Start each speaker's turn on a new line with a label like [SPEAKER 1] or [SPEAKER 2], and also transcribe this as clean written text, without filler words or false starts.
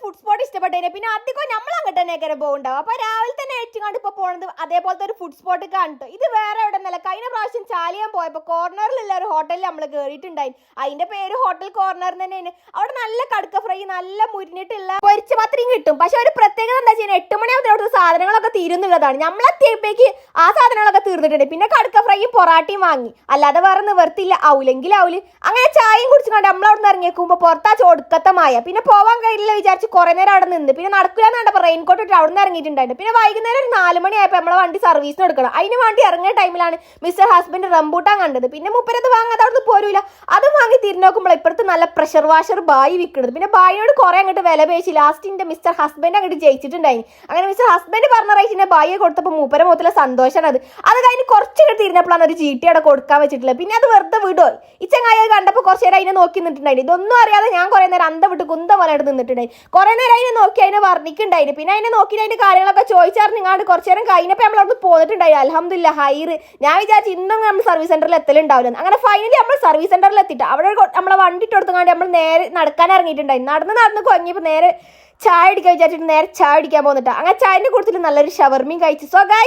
[SPEAKER 1] Food spot ഇഷ്ടപ്പെട്ടതിനെ പിന്നെ അധികം നമ്മൾ അങ്ങോട്ട് തന്നെ കയറി പോകുന്നുണ്ടാവും. അപ്പോൾ രാവിലെ തന്നെ ഏറ്റുകാണ്ട് ഇപ്പോൾ പോകുന്നത് അതേപോലത്തെ ഒരു ഫുഡ് സ്പോട്ട് കാണിട്ടു. ഇത് വേറെ എവിടെ നിന്നല്ല, കഴിഞ്ഞ പ്രാവശ്യം ചാലിയാൻ പോയപ്പോൾ കോർണറിലുള്ള ഒരു ഹോട്ടലിൽ നമ്മൾ കയറിയിട്ടുണ്ടായി. അതിന്റെ പേര് ഹോട്ടൽ കോർണർ തന്നെയാണ്. അവിടെ നല്ല കടുക്ക ഫ്രൈ, നല്ല മുരിഞ്ഞിട്ടുള്ള പൊരിച്ച പത്രിയും കിട്ടും. പക്ഷെ ഒരു പ്രത്യേകത എന്താ വെച്ചാൽ 8 മണിയാകുമ്പോൾ അവിടുത്തെ സാധനങ്ങളൊക്കെ തീരുന്നുള്ളതാണ്. നമ്മളെത്തിയപ്പോഴേക്ക് ആ സാധനങ്ങളൊക്കെ തീർന്നിട്ടുണ്ട്. പിന്നെ കടുക്ക ഫ്രൈയും പൊറാട്ടയും വാങ്ങി, അല്ലാതെ വേറെ നിവർത്തില്ല. ഔലെങ്കിൽ ഔല് അങ്ങനെ ചായയും കുടിച്ചുകൊണ്ട് നമ്മളവിടെ ഇറങ്ങിയേക്കുമ്പോൾ പുറത്താ ഒടുക്കത്തമായ. പിന്നെ പോവാൻ കഴിയില്ല വിചാരിച്ച് കുറെ നേരം അവിടെ നിന്ന്. പിന്നെ നടക്കില്ലാന്ന് കണ്ടപ്പോൾ റെയിൻകോട്ട് ഇട്ട് അവിടെ നിന്ന് ഇറങ്ങിയിട്ടുണ്ടായിരുന്നു. പിന്നെ വൈകുന്നേരം ഒരു 4 മണിയായപ്പോൾ നമ്മളെ വണ്ടി സർവീസിന് എടുക്കണം. അതിന് വേണ്ടി ഇറങ്ങിയ ടൈമിലാണ് മിസ്റ്റർ ഹസ്ബൻഡ് റംബൂട്ടാൻ കണ്ടത്. പിന്നെ മുപ്പരത് വാങ്ങാതെ അവിടെ നിന്ന് പോരൂല. അത് വാങ്ങി തിരിഞ്ഞു നോക്കുമ്പോൾ ഇപ്പുറത്ത് നല്ല പ്രഷർ വാഷർ ബായി വിൽക്കുന്നത്. പിന്നെ ബായിനോട് കുറെ അങ്ങോട്ട് വില പേശി ലാസ്റ്റിന്റെ മിസ്റ്റർ ഹസ്ബൻഡ് അങ്ങോട്ട് ജയിച്ചിട്ടുണ്ടായി. അങ്ങനെ മിസ്റ്റർ ഹസ്ബൻഡ് പറഞ്ഞ റേറ്റിനെ ബായിയെ കൊടുത്തപ്പോൾ മൂപ്പര മുതല സന്തോഷമാണ്. അത് കഴിഞ്ഞ് കുറച്ചൊക്കെ തിരിഞ്ഞപ്പോഴാണ് ഒരു GT അവിടെ കൊടുക്കാൻ വെച്ചിട്ടുള്ളത്. പിന്നെ അത് വെറുതെ വിടുമോ? ഈ ചങ്ങായി കണ്ടപ്പോൾ കുറച്ച് നേരം അതിനെ നോക്കി നിന്നിട്ടുണ്ടായി. ഇതൊന്നും അറിയാതെ ഞാൻ കുറെ നേരം അന്തം വിട്ട് കുന്ത പോലെ എടുത്ത് നിന്നിട്ടുണ്ടായി. കുറെ നേരം അതിനെ നോക്കി അതിനെ വർണ്ണിക്കുണ്ടായി. പിന്നെ അതിനെ നോക്കി അതിന്റെ കാര്യങ്ങളൊക്കെ ചോദിച്ചറിഞ്ഞാണ്ട് കുറച്ച് നേരം കഴിഞ്ഞപ്പോൾ നമ്മൾ അവിടെ പോന്നിട്ടുണ്ടായി. അൽഹംദുലില്ലാ ഹൈർ. ഞാൻ വിചാരിച്ചു ഇന്നും നമ്മൾ സർവീസ് സെന്ററിൽ എത്തലുണ്ടാവില്ല. അങ്ങനെ ഫൈനലി നമ്മൾ സർവീസ് സെന്ററിൽ എത്തിയിട്ട് അവിടെ നമ്മളെ വണ്ടി ഇട്ട് കൊടുത്തുകൊണ്ട് നമ്മൾ നേരെ നടക്കാൻ ഇറങ്ങിയിട്ടുണ്ടായി. നടന്ന് കൊഞ്ഞപ്പോൾ നേരെ ചായ അടിക്കാൻ വിചാരിച്ചിട്ട് നേരെ ചായ അടിക്കാൻ പോകുന്നിട്ടാ. അങ്ങനെ ചായന്റെ കൂട്ടത്തിൽ നല്ലൊരു ഷവർമയും കഴിച്ചു. So guys